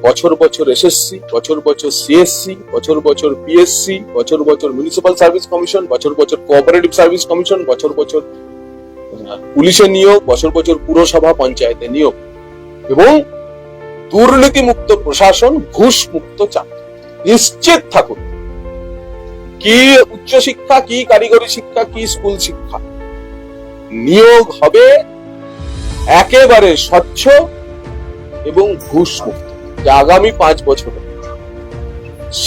বছর বছর এসএসসি, বছর বছর সিএসসি, বছর বছর পিএসসি, বছর বছর মিউনিসিপাল সার্ভিস কমিশন, বছর বছর কোঅপারেটিভ সার্ভিস কমিশন, বছর বছর পুলিশে নিয়োগ, বছর বছর পুরসভা পঞ্চায়েতে নিয়োগ এবং দুর্নীতি মুক্ত প্রশাসন, ঘুষ মুক্ত চাকরি। নিশ্চিত থাকুন, কি উচ্চশিক্ষা, কি কারিগরি শিক্ষা, কি স্কুল শিক্ষা, নিয়োগ হবে একেবারে স্বচ্ছ এবং ঘুষ মুক্ত। আগামী 5 বছরে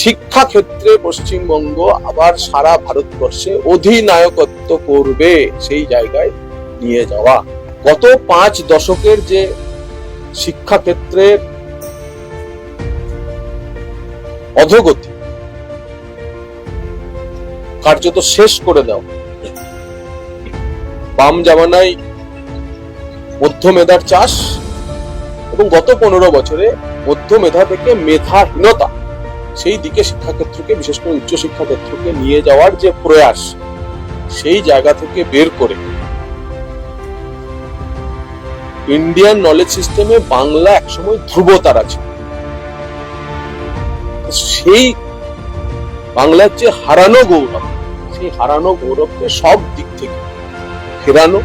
শিক্ষা ক্ষেত্রে পশ্চিমবঙ্গ আবার সারা ভারতবর্ষে অধিনায়কত্ব করবে, সেই জায়গায় নিয়ে যাওয়া। গত 5 দশকের যে শিক্ষা ক্ষেত্রের অধোগতি কার্যত শেষ করে দাও। বাম জামানায় মধ্য মেধার চাষ এবং গত 15 বছরে মধ্য মেধা থেকে মেধাহীনতা, সেই দিকে শিক্ষাক্ষেত্রকে, বিশেষ করে উচ্চশিক্ষা ক্ষেত্রকে নিয়ে যাওয়ার যে প্রয়াস, সেই জায়গা থেকে বের করে ইন্ডিয়ান নলেজ সিস্টেমে বাংলা একসময় ধ্রুবতারা ছিল। সেই বাংলার যে হারানো গৌরব, সেই হারানো গৌরবকে সব দিক থেকে ফেরানো,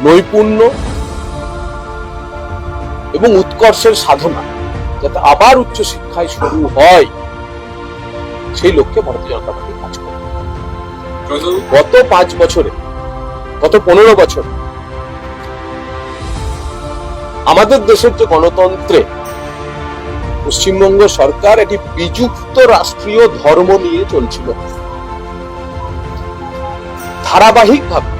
নৈপুণ্য এবং উৎকর্ষের সাধনা যাতে আবার উচ্চশিক্ষায় শুরু হয়, সেই লক্ষ্যে ভারতীয় জনতা পার্টি কাজ করে। গত 5 বছরে, গত 15 বছর আমাদের দেশের যে গণতন্ত্রে পশ্চিমবঙ্গ সরকার একটি বিযুক্ত রাষ্ট্রীয় ধর্ম নিয়ে চলছিল, ধারাবাহিকভাবে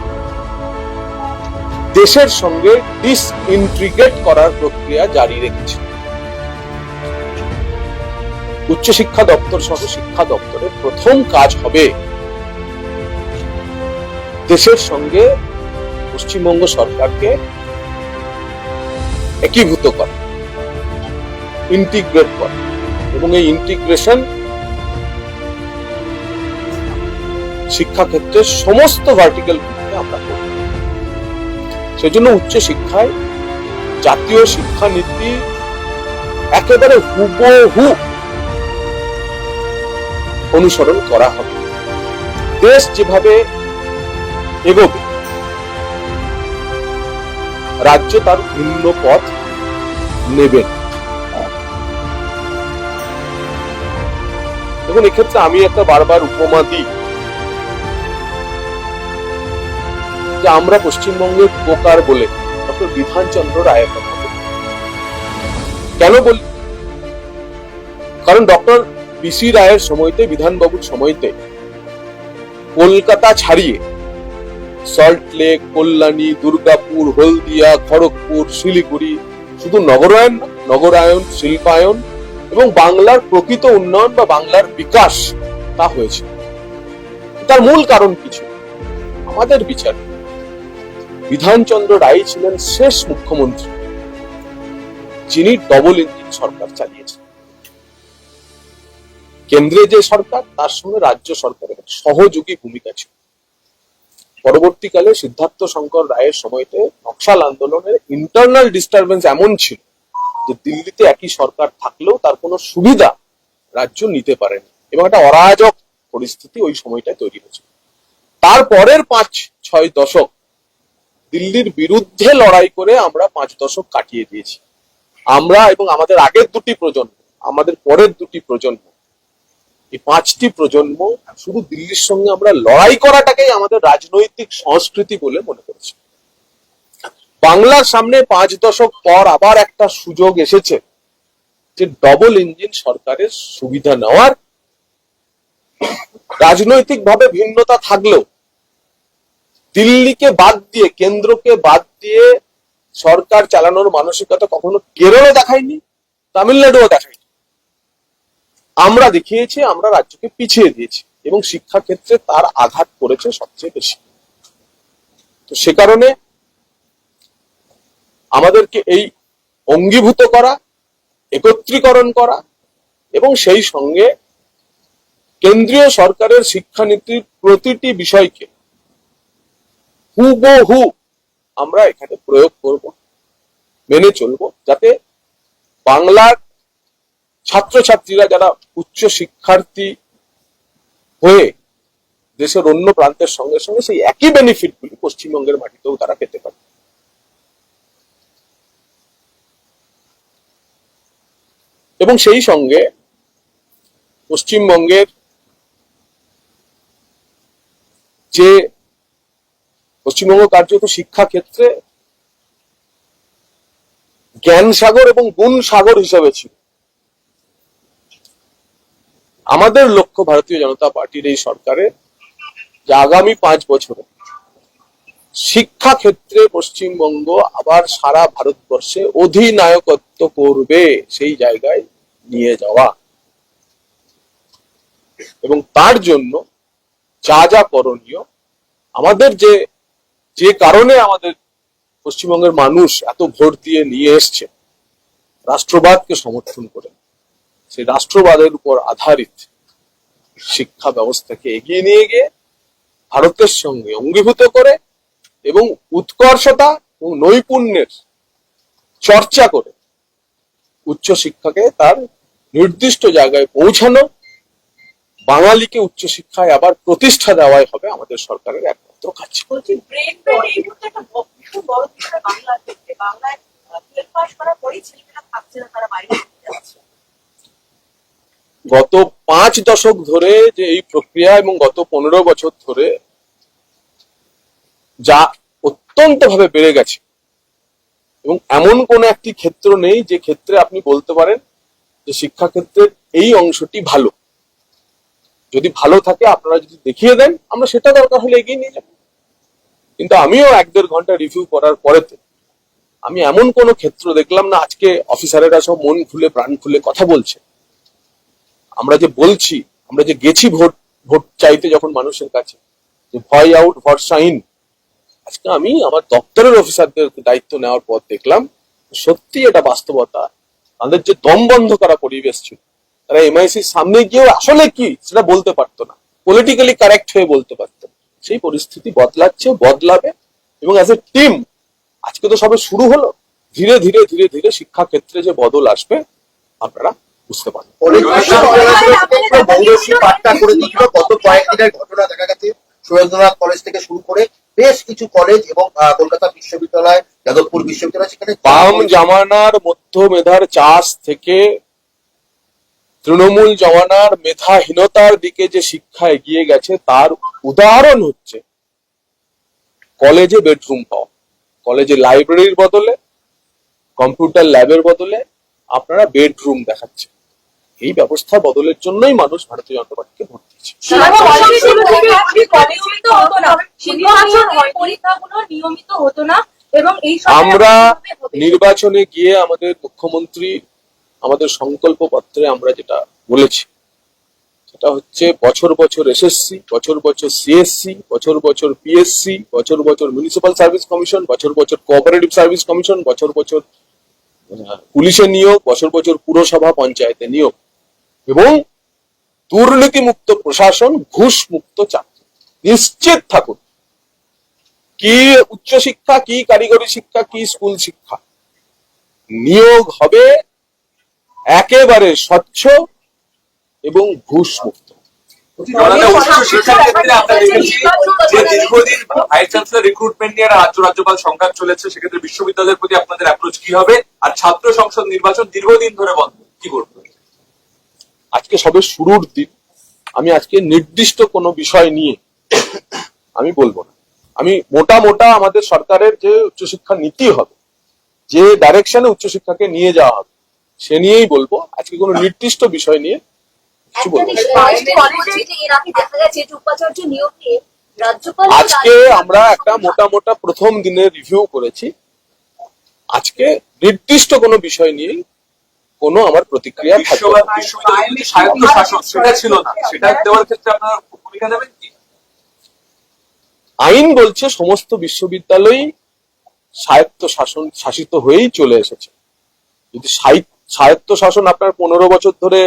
দেশের সঙ্গে ডিসইন্টিগ্রেট করার প্রক্রিয়া জারি রেখেছে। উচ্চশিক্ষা দপ্তর সহ শিক্ষা দপ্তরের প্রথম কাজ হবে দেশের সঙ্গে পশ্চিমবঙ্গ সরকারকে একীভূত করা, ইন্টিগ্রেট করা এবং এই ইন্টিগ্রেশন শিক্ষাক্ষেত্রের সমস্ত ভার্টিক্যাল গ্রুপকে আমরা করব। সেজন্য উচ্চশিক্ষায় জাতীয় শিক্ষানীতি একেবারে হুবহু অনুসরণ করা হবে। দেশ যেভাবে এগোবে, রাজ্য তার ভিন্ন পথ নেবেন। দেখুন, এক্ষেত্রে আমি একটা বারবার উপমা দিই যে আমরা পশ্চিমবঙ্গের পোকার বলে ডক্টর বিধানচন্দ্র রায়ের কথা বলি। কেন বলি? কারণ ডক্টর বিসি রায়ের সময়তে, বিধানবাবুর সময়তে কলকাতা ছাড়িয়ে সল্ট লেক, কল্যাণী, দুর্গাপুর, হলদিয়া, খড়গপুর, শিলিগুড়ি শুধু নগরায়ন, নগরায়ন, শিল্পায়ন এবং বাংলার প্রকৃত উন্নয়ন বা বাংলার বিকাশ তা হয়েছে। তার মূল কারণ কিছু আমাদের বিচার বিধানচন্দ্র রায় ছিলেন শেষ মুখ্যমন্ত্রী যিনি ডবল ইঞ্জিন সরকার চালিয়েছেন। কেন্দ্রে যে সরকার, তার সঙ্গে রাজ্য সরকারের সহযোগী ভূমিকা ছিল। পরবর্তীকালে সিদ্ধার্থ শঙ্কর রায়ের সময়তে নকশাল আন্দোলনের ইন্টারনাল ডিস্টারবেন্স এমন ছিল যে দিল্লিতে একই সরকার থাকলেও তার কোনো সুবিধা রাজ্য নিতে পারেনি এবং একটা অরাজক পরিস্থিতি ওই সময়টায় তৈরি হয়েছিল। তারপরের 5-6 দশক দিল্লির বিরুদ্ধে লড়াই করে আমরা 5 দশক কাটিয়ে দিয়েছি। আমরা এবং আমাদের আগের 2টি প্রজন্ম, আমাদের পরের 2টি প্রজন্ম, এই 5টি প্রজন্ম শুধু দিল্লির সঙ্গে আমরা লড়াই করাটাকেই আমাদের রাজনৈতিক সংস্কৃতি বলে মনে করেছি। বাংলার সামনে 5 দশক পর আবার একটা সুযোগ এসেছে যে ডবল ইঞ্জিন সরকারের সুবিধা নেওয়ার। রাজনৈতিক ভাবে ভিন্নতা থাকলেও দিল্লিকে বাদ দিয়ে, কেন্দ্রকে বাদ দিয়ে সরকার চালানোর মানসিকতা কখনো কেরলও দেখায়নি, তামিলনাড়ুও দেখায়নি। আমরা দেখিয়েছি, আমরা রাজ্যকে পিছিয়ে দিয়েছি এবং শিক্ষা ক্ষেত্রে তার আঘাত করেছে সবচেয়ে বেশি। তো সে কারণে আমাদেরকে এই অঙ্গীভূত করা, একত্রীকরণ করা এবং সেই সঙ্গে কেন্দ্রীয় সরকারের শিক্ষানীতির প্রতিটি বিষয়কে হুবহু আমরা এখানে প্রয়োগ করব। মেনে চলবো, যাতে বাংলার ছাত্রছাত্রীরা যারা উচ্চ শিক্ষার্থী হয়ে দেশের অন্য প্রান্তের সঙ্গে সঙ্গে সেই একই বেনিফিট গুলি পশ্চিমবঙ্গের মাটিতেও তারা পেতে পারে। এবং সেই সঙ্গে পশ্চিমবঙ্গের যে পশ্চিমবঙ্গ কার্যত শিক্ষা ক্ষেত্রে জ্ঞান সাগর এবং গুণ সাগর হিসেবে ছিল, আমাদের লক্ষ্য ভারতীয় জনতা পার্টির এই সরকারের যে আগামী 5 বছরে শিক্ষা ক্ষেত্রে পশ্চিমবঙ্গ আবার সারা ভারতবর্ষে অধিনায়কত্ব করবে, সেই জায়গায় নিয়ে যাওয়া। এবং তার জন্য যা যা করণীয়, আমাদের যে কারণে আমাদের পশ্চিমবঙ্গের মানুষ এত ভোট দিয়ে নিয়ে এসছে রাষ্ট্রবাদকে সমর্থন করে, সেই রাষ্ট্রবাদের উপর আধারিত শিক্ষা ব্যবস্থাকে এগিয়ে নিয়ে গিয়ে ভারতের সঙ্গে অঙ্গীভূত করে এবং উৎকর্ষতা এবং নৈপুণ্যের চর্চা করে উচ্চশিক্ষাকে তার নির্দিষ্ট জায়গায় পৌঁছানো, বাঙালিকে উচ্চশিক্ষায় আবার প্রতিষ্ঠা দেওয়াই হবে আমাদের সরকারের একমাত্র কাজ। গত 5 দশক ধরে যে এই প্রক্রিয়া এবং গত 15 বছর ধরে যা অত্যন্ত ভাবে বেড়ে গেছে, এবং এমন কোন একটি ক্ষেত্র নেই যে ক্ষেত্রে আপনি বলতে পারেন যে শিক্ষা ক্ষেত্রের এই অংশটি ভালো। যদি ভালো থাকে আপনারা যদি দেখিয়ে দেন, আমরা সেটা দরকার হলে এগিয়ে নিয়ে যাব। কিন্তু আমিও 1-1.5 ঘন্টা রিভিউ করার পরেতে আমি এমন কোন ক্ষেত্র দেখলাম না। আজকে অফিসারেরা সব মন খুলে প্রাণ খুলে কথা বলছে। আমরা যে বলছি, আমরা যে গেছি ভোট চাইতে যখন মানুষের কাছে, যে ভয় আউট ভরসা ইন, আজকে আমি আমার দপ্তরের অফিসারদের দায়িত্ব নেওয়ার পর দেখলাম সত্যি এটা বাস্তবতা। তাদের যে দম বন্ধ করা পরিবেশ ছিল, তারা এমআইসির সামনে গিয়েও আসলে কি সেটা বলতে পারতো না, পলিটিক্যালি কারেক্ট হয়ে বলতে পারতো। সেই পরিস্থিতি বদলাচ্ছে, বদলাবে। এবং অ্যাজ এ টিম আজকে তো সবে শুরু হলো, ধীরে ধীরে ধীরে ধীরে শিক্ষা ক্ষেত্রে যে বদল আসবে আপনারা বুঝতে পারবেন। গত কয়েকদিনের ঘটনা দেখা গেছে সুরেন্দ্রনাথ কলেজ থেকে শুরু করে বেশ কিছু কলেজ এবং কলকাতা বিশ্ববিদ্যালয়, যাদবপুর বিশ্ববিদ্যালয়, সেখানে বাম জামানার মধ্য মেধার চাষ থেকে তৃণমূল জমানার মেধাহীনতার দিকে যে শিক্ষা এগিয়ে গেছে তার উদাহরণ হচ্ছে কলেজে বেডরুম পাওয়া। কলেজে লাইব্রেরির বদলে, কম্পিউটার ল্যাবের বদলে আপনারা বেডরুম দেখাচ্ছে। এই ব্যবস্থা বদলের জন্যই মানুষ ভারতীয় জনতা পার্টিকে ভোট দিচ্ছে। আমরা নির্বাচনে গিয়ে আমাদের মুখ্যমন্ত্রী আমাদের সংকল্প পত্রে আমরা যেটা বলেছি সেটা হচ্ছে বছর বছর এসএসসি, বছর বছর সিএসসি, বছর বছর পিএসসি, বছর বছর মিউনিসিপাল সার্ভিস কমিশন, বছর বছর কোঅপারেটিভ সার্ভিস কমিশন, বছর বছর পুলিশে নিয়োগ, বছর বছর পুরসভা পঞ্চায়েতে নিয়োগ, এবং দুর্নীতি মুক্ত প্রশাসন, ঘুষ মুক্ত চাকরি। নিশ্চিত থাকুন, কি উচ্চশিক্ষা, কি কারিগরি শিক্ষা, কি স্কুল শিক্ষা, নিয়োগ হবে একেবারে স্বচ্ছ এবং ঘুষ মুক্ত। দীর্ঘদিন ভাইস চ্যান্সেলর রিক্রুটমেন্ট নিয়ে রাজ্যপাল সংঘাত চলেছে, সেক্ষেত্রে বিশ্ববিদ্যালয়ের প্রতি আপনাদের অ্যাপ্রোচ কি হবে? আর ছাত্র সংসদ নির্বাচন দীর্ঘদিন ধরে বন্ধ, কি করবে? আজকে সবে শুরুর দিন, আমি আজকে নির্দিষ্ট কোনো বিষয় নিয়ে আমি বলবো না। আমি মোটা আমাদের সরকারের যে উচ্চশিক্ষা নীতি হবে, যে ডাইরেকশনে উচ্চশিক্ষাকে নিয়ে যাওয়া হবে, সে নিয়েই বলবো। আজকে কোনো নির্দিষ্ট বিষয় নিয়ে কিছু বলবো। আজকে আমরা একটা মোটা প্রথম দিনের রিভিউ করেছি। আজকে নির্দিষ্ট কোনো বিষয় নিয়ে কোনো আমার প্রতিক্রিয়া থাকবে না। স্বায়ত্ত শাসন সেটা ছিল না, সেটা দেওয়ার ক্ষেত্রে আপনারা ভূমিকা দেবেন কি? আইন বলছে সমস্ত বিশ্ববিদ্যালয় স্বায়ত্ত শাসিত হয়েই চলে এসেছে। যদি স্বায়ত্ত শাসন আপনার 15 বছর ধরে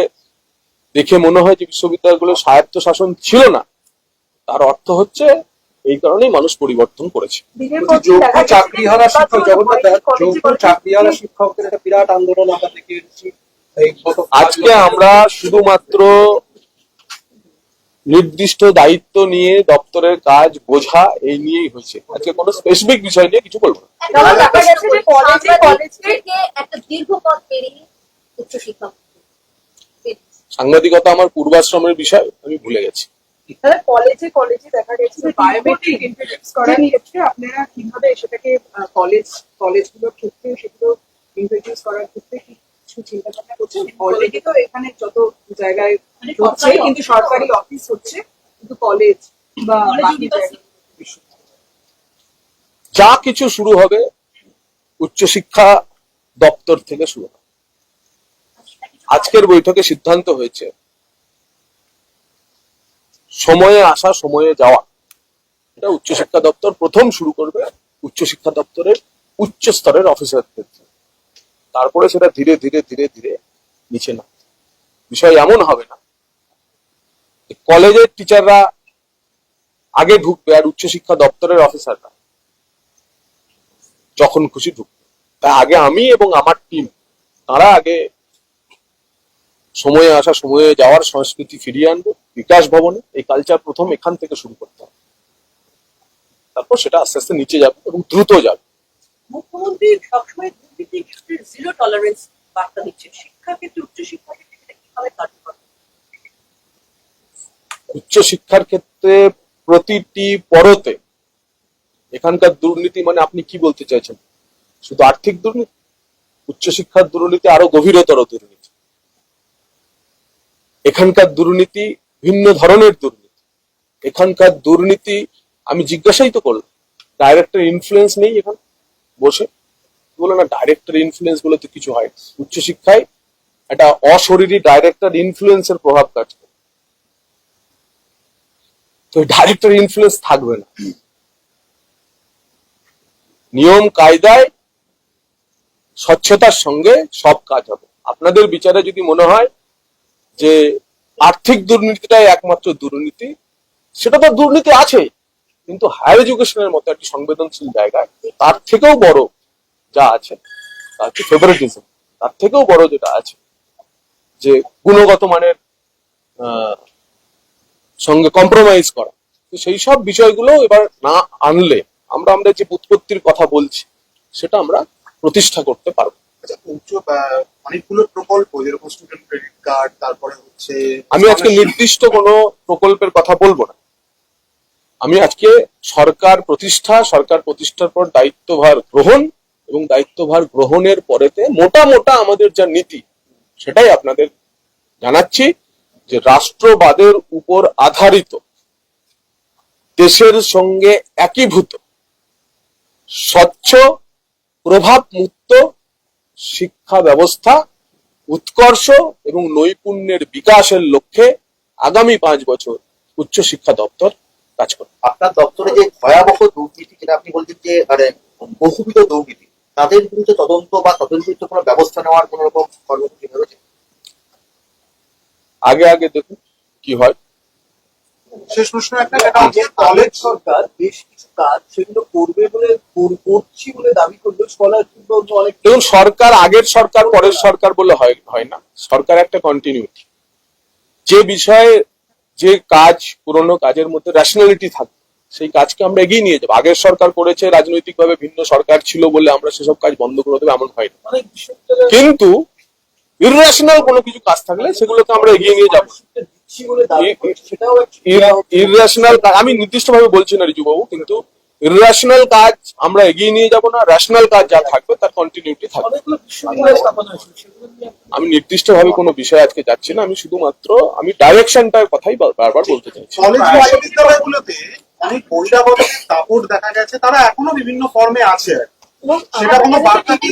দেখে মনে হয় যে বিশ্ববিদ্যালয়গুলো স্বায়ত্ত শাসন ছিল না, তার অর্থ হচ্ছে এই কারণেই মানুষ পরিবর্তন করেছে। যোগ্য চাকরিহারা শিক্ষক জগন্নাথ যোগ্য চাকরিহারা শিক্ষকদের একটা বিরাট আন্দোলন আমরা দেখে এসেছি আজকে আমরা শুধুমাত্র নির্দিষ্ট দায়িত্ব নিয়ে দপ্তরের কাজ বোঝা এই নিয়েই হয়েছে, আজকে কোনো স্পেসিফিক বিষয় নিয়ে কিছু বলবো না। দেখা গেছে যে কলেজ থেকে একটা দীর্ঘ পথ পেরিয়ে উচ্চশিক্ষা সাংবাদিকতা আমার পূর্বাশ্রমের বিষয়, আমি ভুলে গেছি। কলেজে দেখা গেছে যে বায়োমেট্রিক ইন্ট্রোডিউস করার ক্ষেত্রে আপনারা কিভাবে সেটাকে কলেজগুলোর ক্ষেত্রে সেগুলো ইন্ট্রোডিউস করার ক্ষেত্রে কিছু চিন্তা ভাবনা করছেন? অলরেডি তো এখানে যত জায়গায় হচ্ছে, কিন্তু সরকারি অফিস হচ্ছে, কিন্তু কলেজ বা বাকি জায়গায় যা কিছু শুরু হবে উচ্চশিক্ষা দপ্তর থেকে শুরু হবে। আজকের বৈঠকে সিদ্ধান্ত হয়েছে সময়ে আসা সময়ে যাওয়া, এটা উচ্চশিক্ষা দপ্তর প্রথম শুরু করবে উচ্চশিক্ষা দপ্তরের উচ্চ স্তরের অফিসার ক্ষেত্রে, তারপরে সেটা ধীরে ধীরে ধীরে ধীরে নিচে না। বিষয় এমন হবে না কলেজের টিচাররা আগে ঢুকবে আর উচ্চশিক্ষা দপ্তরের অফিসাররা যখন খুশি ঢুকবে। তাই আগে আমি এবং আমার টিম তারা আগে সময়ে আসা সময়ে যাওয়ার সংস্কৃতি ফিরিয়ে আনবো বিকাশ ভবনে। এই কালচার প্রথম এখান থেকে শুরু করতে হবে, তারপর সেটা আস্তে আস্তে নিচে যাবে এবং দ্রুত যাবে। মুখ্যমন্ত্রী সবসময় দুর্নীতির ক্ষেত্রে জিরো টলারেন্স বার্তা দিচ্ছেন, শিক্ষার ক্ষেত্রে উচ্চশিক্ষার ক্ষেত্রে কিভাবে কার্যকর? উচ্চশিক্ষার ক্ষেত্রে প্রতিটি পরতে এখানকার দুর্নীতি মানে আপনি কি বলতে চাইছেন? শুধু আর্থিক দুর্নীতি? উচ্চশিক্ষার দুর্নীতি আরো গভীরতর দুর্নীতি। এখানকার দুর্নীতি ভিন্ন ধরনের দুর্নীতি। এখানকার দুর্নীতি আমি জিজ্ঞাসাই তো করলাম, ডাইরেক্টর ইনফ্লুয়েন্স নেই এখানে বসে? বলো না ডাইরেক্টর ইনফ্লুয়েন্স বলে তো কিছু হয়। উচ্চশিক্ষায় একটা অশরীরী ডাইরেক্টর ইনফ্লুয়েন্সের প্রভাব কাজ করে, তো ডাইরেক্টর ইনফ্লুয়েন্স থাকবে না। নিয়ম কায়দায় স্বচ্ছতার সঙ্গে সব কাজ হবে। আপনাদের বিচারে যদি মনে হয় যে আর্থিক দুর্নীতিটাই একমাত্র দুর্নীতি, সেটা তো দুর্নীতি আছে, কিন্তু হায়ার এডুকেশনের মতো একটি সংবেদনশীল জায়গায় তার থেকেও বড় যা আছে তা হচ্ছে ফেভারিটিজম। তার থেকেও বড় যেটা আছে যে গুণগত মানের সঙ্গে কম্প্রোমাইজ করা, তো সেই সব বিষয়গুলো এবার না আনলে আমরা যে উৎপত্তির কথা বলছি সেটা আমরা প্রতিষ্ঠা করতে পারবো। অনেকগুলো প্রকল্প যেরকম স্টুডেন্ট ক্রেডিট কার্ড, তারপরে হচ্ছে আমি আজকে নির্দিষ্ট কোনো প্রকল্পের কথা বলবো না। আমি আজকে সরকার প্রতিষ্ঠার পর দায়িত্বভার গ্রহণ এবং দায়িত্বভার গ্রহণের পরেতে মোটা আমাদের যা নীতি সেটাই আপনাদের জানাচ্ছি যে রাষ্ট্রবাদের উপর আধারিত, দেশের সঙ্গে একীভূত, স্বচ্ছ, প্রভাব মুক্ত শিক্ষা ব্যবস্থা উৎকর্ষ এবং নৈপুণ্যের বিকাশের লক্ষ্যে আগামী 5 বছর উচ্চশিক্ষা দপ্তর কাজ করবে। আপনার দপ্তরে যে ভয়াবহ দুর্নীতি, যেটা আপনি বলছেন যে মানে বহুবিধ দুর্নীতি, তাদের বিরুদ্ধে তদন্ত বা তাদের বিরুদ্ধে কোনো ব্যবস্থা নেওয়ার কোন রকম কর্মসূচি ভেবেছে? আগে দেখুন কি হয়। শেষ প্রশ্ন একটা, যেটা হচ্ছে কলেজ সরকার বেশ কিছু কাজ সেগুলো করবে বলে করছি বলে দাবি করলো, স্কলারশিপ অনেক দেখুন, সরকার আগের সরকার পরের সরকার বলে হয় না, সরকার একটা কন্টিনিউটি। যে বিষয়ে যে কাজ পুরনো কাজের মধ্যে রেশনালিটি থাকে সেই কাজকে আমরা এগিয়ে নিয়ে যাবো। আগের সরকার করেছে, রাজনৈতিকভাবে ভিন্ন সরকার ছিল বলে আমরা সেসব কাজ বন্ধ করে দেবো এমন হয় না, কিন্তু ইররেশনাল কোনো কিছু কাজ থাকলে সেগুলোকে আমরা এগিয়ে নিয়ে যাবো। ইররেশনাল আমি নির্দিষ্ট ভাবে বলছি না রিজু বাবু, কিন্তু ইররেশনাল কাজ আমরা এগিয়ে নিয়ে যাব না, রেশনাল কাজ যা থাকবে তার কন্টিনিউটি থাকবে। আমি নির্দিষ্ট ভাবে কোনো বিষয় আজকে যাচ্ছি না, আমি শুধুমাত্র আমি ডাইরেকশনটার কথাই বারবার বলতে চাইছি। কলেজ বিশ্ববিদ্যালয়গুলোতে অনেক বহিরাগত দাপট দেখা গেছে, তারা এখনো বিভিন্ন ফর্মে আছে, সেটা কোনো বার্তা কি?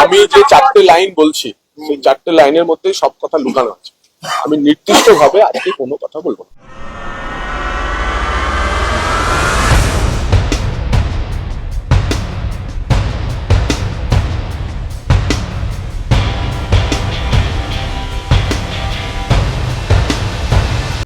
আমি যে 4টে লাইন বলছি সেই 4টে লাইনের মধ্যে সব কথা লুকানো আছে, আমি নির্দিষ্ট ভাবে আজকে কোনো কথা বলবো না।